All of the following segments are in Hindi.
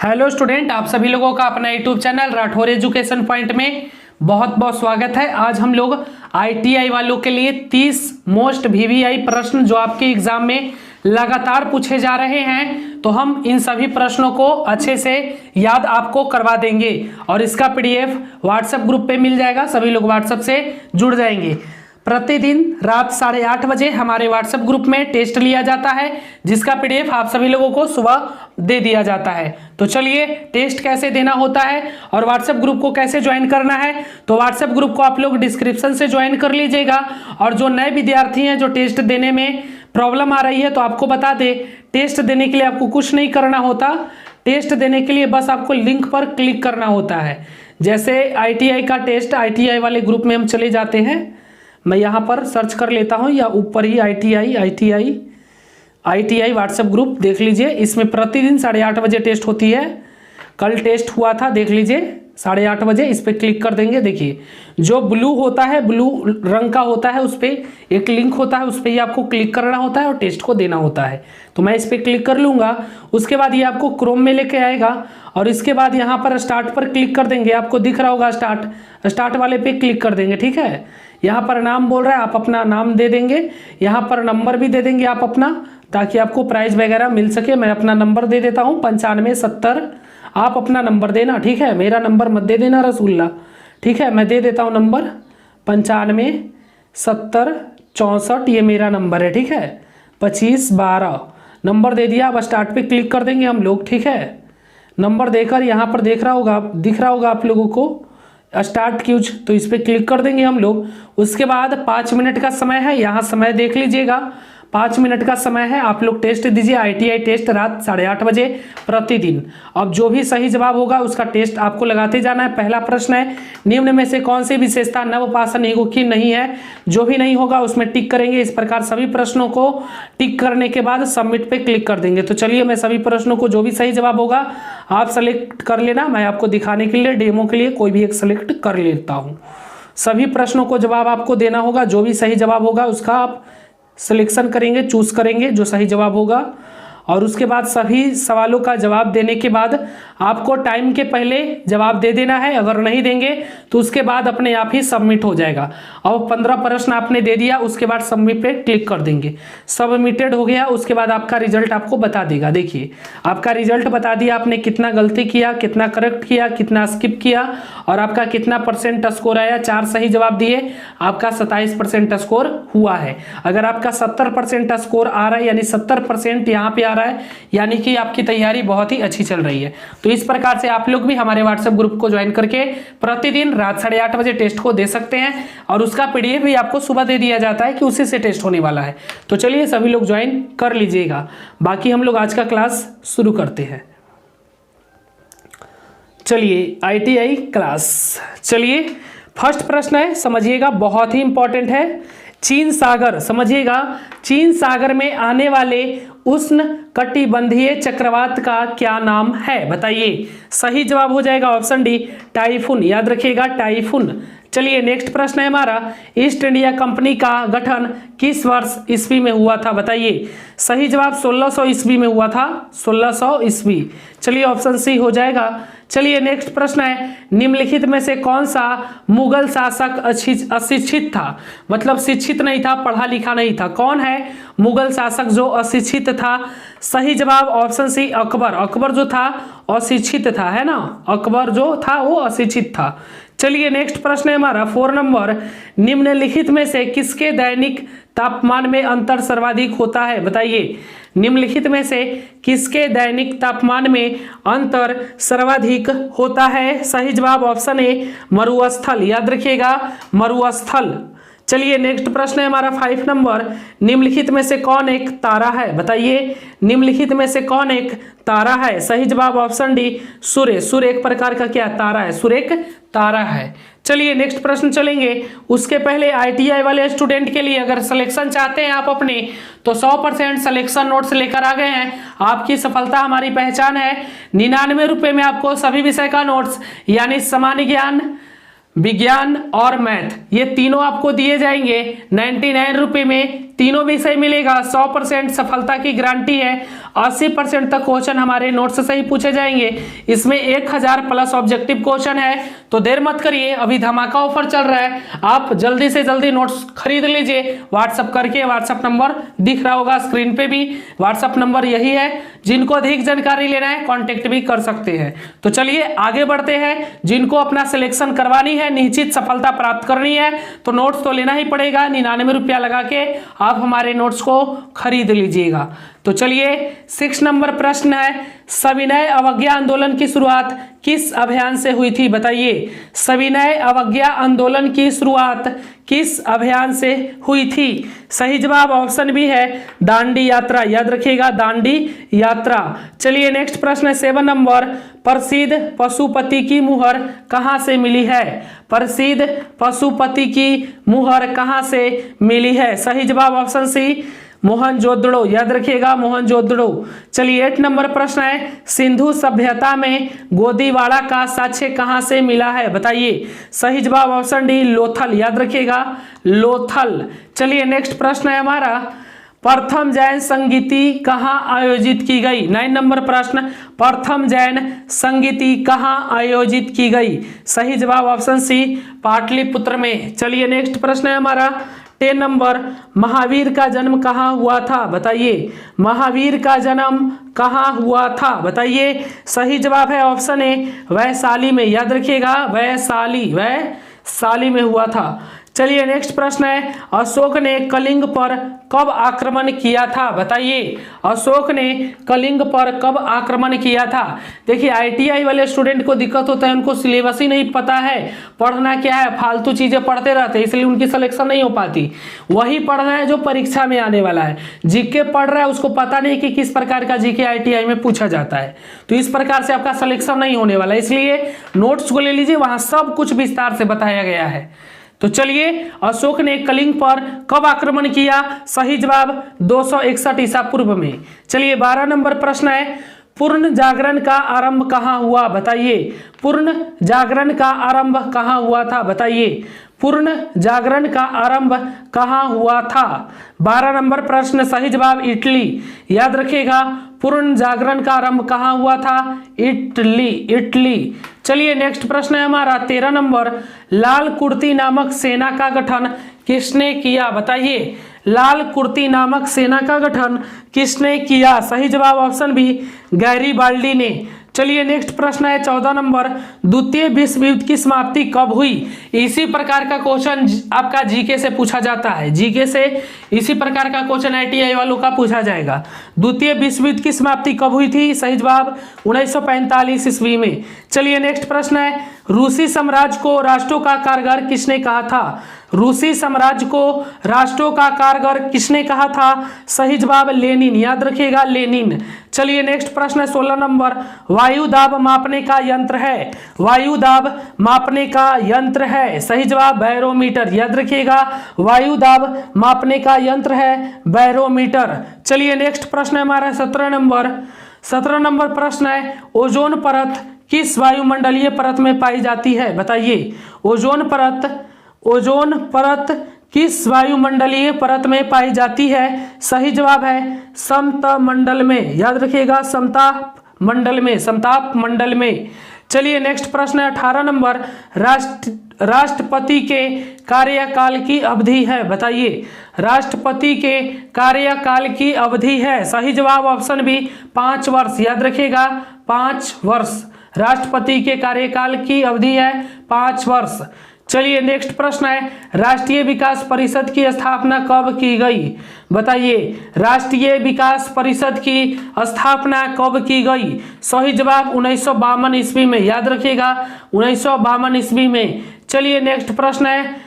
हेलो स्टूडेंट, आप सभी लोगों का अपना YouTube channel Rathore education point में बहुत बहुत स्वागत है। आज हम लोग आईटीआई वालों के लिए 30 मोस्ट वीवीआई प्रश्न जो आपके एग्जाम में लगातार पूछे जा रहे हैं, तो हम इन सभी प्रश्नों को अच्छे से याद आपको करवा देंगे और इसका पीडीएफ व्हाट्सएप ग्रुप पे मिल जाएगा। सभी लोग व्हाट्सएप से जुड़ जाएंगे। प्रतिदिन रात 8:30 बजे हमारे व्हाट्सएप ग्रुप में टेस्ट लिया जाता है, जिसका पीडीएफ आप सभी लोगों को सुबह दे दिया जाता है। तो चलिए, टेस्ट कैसे देना होता है और व्हाट्सएप ग्रुप को कैसे ज्वाइन करना है, तो व्हाट्सएप ग्रुप को आप लोग डिस्क्रिप्शन से ज्वाइन कर लीजिएगा। और जो नए विद्यार्थी हैं, जो टेस्ट देने में प्रॉब्लम आ रही है, तो आपको बता दे, टेस्ट देने के लिए आपको कुछ नहीं करना होता। टेस्ट देने के लिए बस आपको लिंक पर क्लिक करना होता है। जैसे आईटीआई का टेस्ट, आईटीआई वाले ग्रुप में हम चले जाते हैं। मैं यहाँ पर सर्च कर लेता हूँ, या ऊपर ही आईटीआई व्हाट्सएप ग्रुप देख लीजिए। इसमें प्रतिदिन 8:30 बजे टेस्ट होती है। कल टेस्ट हुआ था, देख लीजिए 8:30 बजे। इस पर क्लिक कर देंगे। देखिए, जो ब्लू होता है, ब्लू रंग का होता है, उस पर एक लिंक होता है, उस पर ही आपको क्लिक करना होता है और टेस्ट को देना होता है। तो मैं इस पर क्लिक कर लूँगा। उसके बाद ये आपको क्रोम में लेके आएगा और इसके बाद यहाँ पर स्टार्ट पर क्लिक कर देंगे। आपको दिख रहा होगा स्टार्ट वाले पे क्लिक कर देंगे। ठीक है, यहाँ पर नाम बोल रहा है, आप अपना नाम दे देंगे। यहाँ पर नंबर भी दे देंगे आप अपना, ताकि आपको प्राइज वगैरह मिल सके। मैं अपना नंबर दे देता हूँ 9570। आप अपना नंबर देना, ठीक है। मेरा नंबर मत दे देना रसूल्ला, ठीक है। मैं दे देता हूँ नंबर 957064, ये मेरा नंबर है, ठीक है। 2512 नंबर दे दिया। अब स्टार्ट पे क्लिक कर देंगे हम लोग, ठीक है। नंबर देकर यहाँ पर दिख रहा होगा आप लोगों को स्टार्ट क्यूज, तो इस पर क्लिक कर देंगे हम लोग। उसके बाद 5 मिनट का समय है, यहाँ समय देख लीजिएगा। 5 मिनट का समय है। आप लोग टेस्ट दीजिए, आईटीआई टेस्ट रात 8:30 बजे प्रतिदिन। अब जो भी सही जवाब होगा उसका टेस्ट आपको लगाते जाना है। पहला प्रश्न है, निम्न में से कौन सी विशेषता नवपाषाण युग की नहीं है? जो भी नहीं होगा उसमें टिक करेंगे। इस प्रकार सभी प्रश्नों को टिक करने के बाद सबमिट पे क्लिक कर देंगे। तो चलिए, मैं सभी प्रश्नों को जो भी सही जवाब होगा आप सेलेक्ट कर लेना। मैं आपको दिखाने के लिए, डेमो के लिए कोई भी एक सेलेक्ट कर लेता हूँ। सभी प्रश्नों को जवाब आपको देना होगा। जो भी सही जवाब होगा उसका आप सिलेक्शन करेंगे, चूज करेंगे जो सही जवाब होगा। और उसके बाद सभी सवालों का जवाब देने के बाद आपको टाइम के पहले जवाब दे देना है। अगर नहीं देंगे तो उसके बाद अपने आप ही सबमिट हो जाएगा। अब 15 प्रश्न आपने दे दिया, उसके बाद सबमिट पे क्लिक कर देंगे। सबमिटेड हो गया। उसके बाद आपका रिजल्ट आपको बता देगा। देखिए, आपका रिजल्ट बता दिया, आपने कितना गलती किया, कितना करेक्ट किया, कितना स्किप किया और आपका कितना % स्कोर आया। 4 सही जवाब दिए, आपका 27% स्कोर हुआ है। अगर आपका 70% स्कोर आ रहा है, यानी 70% यहाँ पे रहा है, यानी कि आपकी तैयारी बहुत ही अच्छी चल रही है। तो इस प्रकार से आप लोग भी हमारे व्हाट्सएप ग्रुप को ज्वाइन करके प्रतिदिन रात 8:30 बजे टेस्ट को दे सकते हैं और उसका पीडीएफ भी आपको सुबह दे दिया जाता है कि उसी से टेस्ट होने वाला है। तो चलिए, सभी लोग ज्वाइन कर लीजिएगा। बाकी हम लोग आज का क्लास शुरू करते हैं। चलिए, आईटीआई क्लास। चलिए, फर्स्ट प्रश्न है, समझिएगा, बहुत ही इंपॉर्टेंट है। चीन सागर, समझिएगा, चीन सागर में आने वाले उष्ण कटिबंधीय चक्रवात का क्या नाम है? बताइए। सही जवाब हो जाएगा ऑप्शन डी, टाइफून। याद रखिएगा, टाइफून। चलिए, नेक्स्ट प्रश्न है हमारा, ईस्ट इंडिया कंपनी का गठन किस वर्ष ईस्वी में हुआ था? बताइए। सही जवाब 1600 ईस्वी में हुआ था, 1600 ईस्वी। चलिए, ऑप्शन सी हो जाएगा। चलिए, नेक्स्ट प्रश्न है, निम्नलिखित में से कौन सा मुगल शासक अशिक्षित था? मतलब शिक्षित नहीं था, पढ़ा लिखा नहीं था। कौन है मुगल शासक जो अशिक्षित था? सही जवाब ऑप्शन सी, अकबर। अकबर जो था अशिक्षित था, है ना। अकबर जो था वो अशिक्षित था। चलिए, नेक्स्ट प्रश्न है हमारा 4 नंबर, निम्नलिखित में से किसके दैनिक तापमान में अंतर सर्वाधिक होता है? बताइए। निम्नलिखित में से किसके दैनिक तापमान में अंतर सर्वाधिक होता है? सही जवाब ऑप्शन ए, मरुस्थल। याद रखिएगा, मरुस्थल। चलिए, नेक्स्ट प्रश्न है हमारा 5 नंबर, निम्नलिखित में से कौन एक तारा है? बताइए। निम्नलिखित में से कौन एक तारा है? सही जवाब ऑप्शन डी, सूर्य। सूर्य एक प्रकार का क्या तारा है? सूर्य एक तारा है। चलिए, नेक्स्ट प्रश्न चलेंगे। उसके पहले आईटीआई वाले स्टूडेंट के लिए अगर सिलेक्शन चाहते हैं आप अपने, तो 100% सिलेक्शन नोट्स लेकर आ गए हैं। आपकी सफलता हमारी पहचान है। 99 रुपये में आपको सभी विषय का नोट्स, यानी सामान्य ज्ञान, विज्ञान और मैथ, ये तीनों आपको दिए जाएंगे 99 रुपये में। तीनों विषय मिलेगा, 100% सफलता की गारंटी है, 80% तक क्वेश्चन हमारे नोट्स से सही पूछे जाएंगे। इसमें 1000 प्लस ऑब्जेक्टिव क्वेश्चन है, तो देर मत करिए, अभी धमाका ऑफर चल रहा है, आप जल्दी से जल्दी नोट्स खरीद लीजिए व्हाट्सअप करके। व्हाट्सअप नंबर दिख रहा होगा स्क्रीन पे भी, व्हाट्सअप नंबर यही है। जिनको अधिक जानकारी लेना है कांटेक्ट भी कर सकते हैं। तो चलिए आगे बढ़ते हैं। जिनको अपना सिलेक्शन करवानी है, निश्चित सफलता प्राप्त करनी है, तो नोट्स तो लेना ही पड़ेगा। 99 रुपया लगा के आप हमारे नोट्स को खरीद लीजिएगा। तो चलिए 6 नंबर प्रश्न है, सविनय अवज्ञा आंदोलन की शुरुआत किस अभियान से हुई थी? बताइए, सविनय अवज्ञा आंदोलन की शुरुआत किस अभियान से हुई थी? सही जवाब ऑप्शन बी है दांडी यात्रा, याद रखिएगा दांडी यात्रा। चलिए नेक्स्ट प्रश्न है 7 नंबर, प्रसिद्ध पशुपति की मुहर कहां से मिली है? प्रसिद्ध पशुपति की मुहर कहां से मिली है? सही जवाब ऑप्शन सी मोहनजोदड़ो, याद रखिएगा मोहनजोदड़ो। चलिए 8 नंबर प्रश्न है, सिंधु सभ्यता में गोदीवाड़ा का साक्ष्य कहां से मिला है? बताइए। सही जवाब ऑप्शन डी लोथल, याद रखिएगा लोथल। चलिए नेक्स्ट प्रश्न है हमारा, प्रथम जैन संगीति कहां आयोजित की गई? 9 नंबर प्रश्न, प्रथम जैन संगीति कहां आयोजित की गई? सही जवाब ऑप्शन सी पाटलिपुत्र में। चलिए नेक्स्ट प्रश्न है हमारा 10 नंबर, महावीर का जन्म कहाँ हुआ था? बताइए, महावीर का जन्म कहाँ हुआ था? बताइए। सही जवाब है ऑप्शन ए वैशाली में, याद रखिएगा वैशाली में हुआ था। चलिए नेक्स्ट प्रश्न है, अशोक ने कलिंग पर कब आक्रमण किया था? बताइए, अशोक ने कलिंग पर कब आक्रमण किया था? देखिए आईटीआई वाले स्टूडेंट को दिक्कत होता है, उनको सिलेबस ही नहीं पता है, पढ़ना क्या है, फालतू चीजें पढ़ते रहते हैं, इसलिए उनकी सिलेक्शन नहीं हो पाती। वही पढ़ना है जो परीक्षा में आने वाला है। जीके पढ़ रहा है, उसको पता नहीं कि किस प्रकार का जीके आईटीआई में पूछा जाता है, तो इस प्रकार से आपका सिलेक्शन नहीं होने वाला, इसलिए नोट्स को ले लीजिए, वहां सब कुछ विस्तार से बताया गया है। तो चलिए, अशोक ने कलिंग पर कब आक्रमण किया? सही जवाब 261 ईसा पूर्व में। चलिए 12 नंबर प्रश्न है, पूर्ण जागरण का आरंभ कहाँ हुआ? बताइए, पूर्ण जागरण का आरंभ कहाँ हुआ था? बताइए, पूर्ण जागरण का आरंभ कहाँ हुआ था? 12 नंबर प्रश्न, सही जवाब इटली, याद रखिएगा पूर्ण जागरण का आरंभ कहाँ हुआ था? इटली। चलिए नेक्स्ट प्रश्न है हमारा 13 नंबर, लाल कुर्ती नामक सेना का गठन किसने किया? बताइए, लाल कुर्ती नामक सेना का गठन किसने किया? सही जवाब ऑप्शन बी गैरीबाल्डी ने। चलिए नेक्स्ट प्रश्न है 14 नंबर, द्वितीय विश्व युद्ध की समाप्ति कब हुई? इसी प्रकार का क्वेश्चन आपका जीके से पूछा जाता है, जीके से इसी प्रकार का क्वेश्चन आईटीआई वालों का पूछा जाएगा। द्वितीय विश्व युद्ध की समाप्ति कब हुई थी? सही जवाब 1945 ईस्वी में। चलिए नेक्स्ट प्रश्न है, रूसी साम्राज्य को राष्ट्रों का कारीगर किसने कहा था? रूसी साम्राज्य को राष्ट्रों का कारीगर किसने कहा था? सही जवाब लेनिन, याद रखिएगा लेनिन। चलिए नेक्स्ट प्रश्न है 16 नंबर, वायु दाब मापने का यंत्र है, वायु दाब मापने का यंत्र है, सही जवाब बैरोमीटर, याद रखिएगा वायु दाब मापने का यंत्र है बैरोमीटर। चलिए नेक्स्ट प्रश्न है हमारा 17 नंबर प्रश्न है, ओजोन परत किस वायुमंडलीय परत में पाई जाती है? बताइए, ओजोन परत किस वायुमंडलीय परत में पाई जाती है? सही जवाब है समतापमंडल में, याद रखिएगा समताप मंडल में। चलिए नेक्स्ट प्रश्न है 18 नंबर, राष्ट्रपति के कार्यकाल की अवधि है? बताइए, राष्ट्रपति के कार्यकाल की अवधि है? सही जवाब ऑप्शन बी 5 वर्ष, याद रखिएगा 5 वर्ष, राष्ट्रपति के कार्यकाल की अवधि है 5 वर्ष। चलिए नेक्स्ट प्रश्न है, राष्ट्रीय विकास परिषद की स्थापना कब की गई? बताइए, राष्ट्रीय विकास परिषद की स्थापना कब की गई? सही जवाब 1952 ईस्वी में, याद रखिएगा 1952 ईस्वी में। चलिए नेक्स्ट प्रश्न है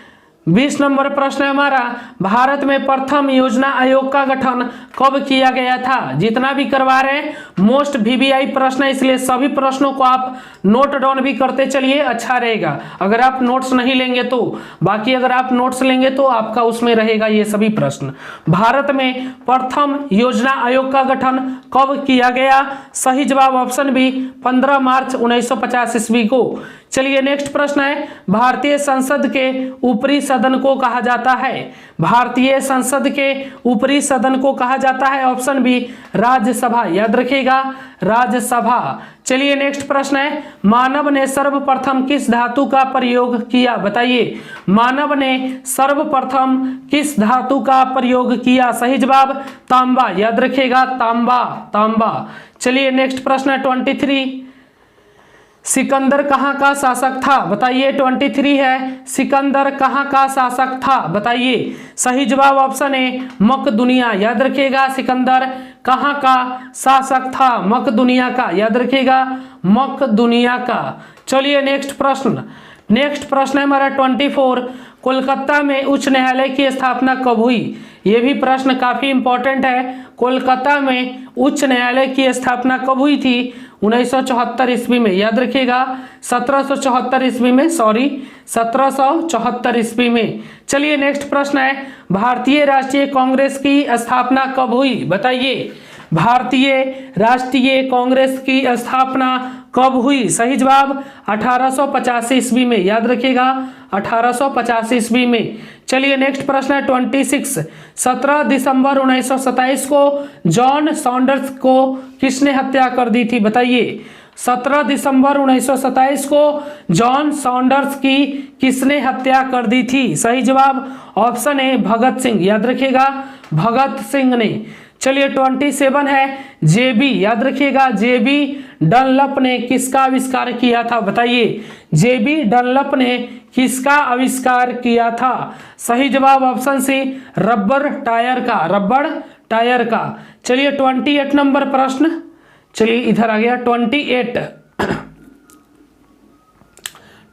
20 नंबर प्रश्न है हमारा, भारत में प्रथम योजना आयोग का गठन कब किया गया था? जितना भी करवा रहे हैं मोस्ट वीवीआई प्रश्न है, इसलिए सभी प्रश्नों को आप नोट डाउन भी करते चलिए, अच्छा रहेगा। अगर आप नोट्स नहीं लेंगे तो, बाकी अगर आप नोट्स लेंगे तो आपका उसमें रहेगा ये सभी प्रश्न। भारत में प्रथम योजना आयोग का गठन कब किया गया? सही जवाब ऑप्शन बी 15 मार्च 1950 ईस्वी को चलिए नेक्स्ट प्रश्न है, भारतीय संसद के ऊपरी सदन को कहा जाता है। भारतीय संसद के ऊपरी सदन को कहा जाता है ऑप्शन बी राज्यसभा, याद रखिएगा राज्यसभा। चलिए नेक्स्ट प्रश्न है, मानव ने सर्वप्रथम किस धातु का प्रयोग किया, बताइए मानव ने सर्वप्रथम किस धातु का प्रयोग किया। सही जवाब तांबा, याद रखिएगा तांबा, तांबा। चलिए नेक्स्ट प्रश्न है 23, सिकंदर कहाँ का शासक था, बताइए 23 है, सिकंदर कहाँ का शासक था, बताइए। सही जवाब ऑप्शन ए मकदुनिया, याद रखिएगा सिकंदर कहाँ का शासक था, मकदुनिया का, याद रखिएगा मकदुनिया का। चलिए नेक्स्ट प्रश्न, नेक्स्ट प्रश्न है हमारा 24, कोलकाता में उच्च न्यायालय की स्थापना कब हुई। यह भी प्रश्न काफी इंपॉर्टेंट है, कोलकाता में उच्च न्यायालय की स्थापना कब हुई थी, 1974 ईस्वी में, याद रखिएगा 1774 ईस्वी में, सॉरी 1774 ईस्वी में। चलिए नेक्स्ट प्रश्न है, भारतीय राष्ट्रीय कांग्रेस की स्थापना कब हुई, बताइए भारतीय राष्ट्रीय कांग्रेस की स्थापना कब हुई। सही जवाब 1885 ईस्वी में, याद रखिएगा 1885 ईस्वी में। चलिए नेक्स्ट प्रश्न है 26, 17 दिसंबर 1927 को जॉन सॉन्डर्स को किसने हत्या कर दी थी, बताइए 17 दिसंबर 1927 को जॉन सॉन्डर्स की किसने हत्या कर दी थी। सही जवाब ऑप्शन ए भगत सिंह, याद रखिएगा भगत सिंह ने। चलिए 27 है, जेबी, याद रखिएगा जेबी डनलप ने किसका आविष्कार किया था, बताइए जेबी डनलप ने किसका आविष्कार किया था। सही जवाब ऑप्शन सी रबर टायर का, रबर टायर का। चलिए 28 नंबर प्रश्न, चलिए इधर आ गया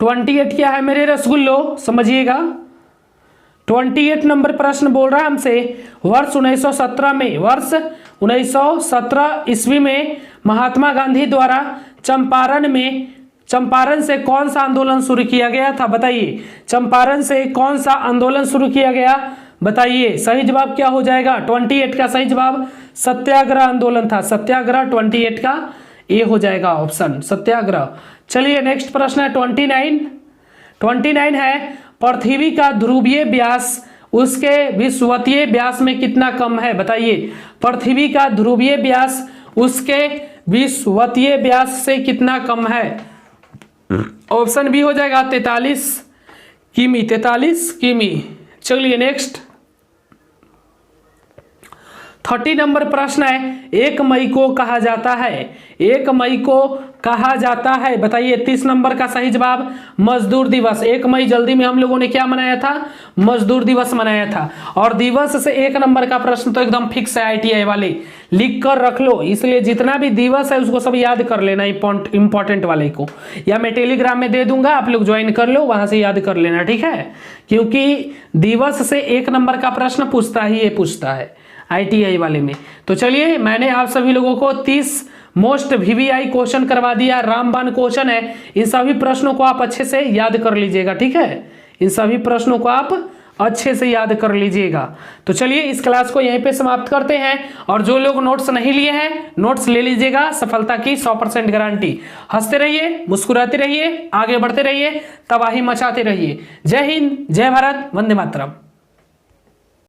28 क्या है मेरे रसगुल्लो, समझिएगा 28 नंबर प्रश्न बोल रहा है हमसे, वर्ष 1917 में, वर्ष 1917 ईस्वी में महात्मा गांधी द्वारा चंपारण से कौन सा आंदोलन शुरू किया गया था, बताइए चंपारण से कौन सा आंदोलन शुरू किया गया, बताइए। सही जवाब क्या हो जाएगा 28 का सही जवाब सत्याग्रह आंदोलन था, सत्याग्रह 28 का ए हो जाएगा ऑप्शन सत्याग्रह। चलिए नेक्स्ट प्रश्न है 29 है, पृथ्वी का ध्रुवीय व्यास उसके विषुवतीय व्यास में कितना कम है, बताइए पृथ्वी का ध्रुवीय व्यास उसके विषुवतीय व्यास से कितना कम है। ऑप्शन बी हो जाएगा 43 किमी, 43 किमी। चलिए नेक्स्ट 30 नंबर प्रश्न है, 1 मई को कहा जाता है, 1 मई को कहा जाता है, बताइए 30 नंबर का सही जवाब मजदूर दिवस। 1 मई जल्दी में हम लोगों ने क्या मनाया था, मजदूर दिवस मनाया था। और दिवस से 1 नंबर का प्रश्न तो एकदम फिक्स है, ITI वाले लिख कर रख लो, इसलिए जितना भी दिवस है उसको सब याद कर लेना, इंपॉर्टेंट वाले को, या मैं टेलीग्राम में दे दूंगा, आप लोग ज्वाइन कर लो, वहां से याद कर लेना, ठीक है, क्योंकि दिवस से 1 नंबर का प्रश्न पूछता है ITI वाले में। तो चलिए मैंने आप सभी लोगों को 30 मोस्ट VVI क्वेश्चन करवा दिया, रामबाण क्वेश्चन है, इन सभी प्रश्नों को आप अच्छे से याद कर लीजिएगा, ठीक है, इन सभी प्रश्नों को आप अच्छे से याद कर लीजिएगा। तो चलिए इस क्लास को यहीं पे समाप्त करते हैं, और जो लोग नोट्स नहीं लिए हैं नोट्स ले लीजिएगा, सफलता की 100% गारंटी। हंसते रहिए, मुस्कुराते रहिए, आगे बढ़ते रहिए, तबाही मचाते रहिए। जय हिंद, जय भारत, वंदे मातरम।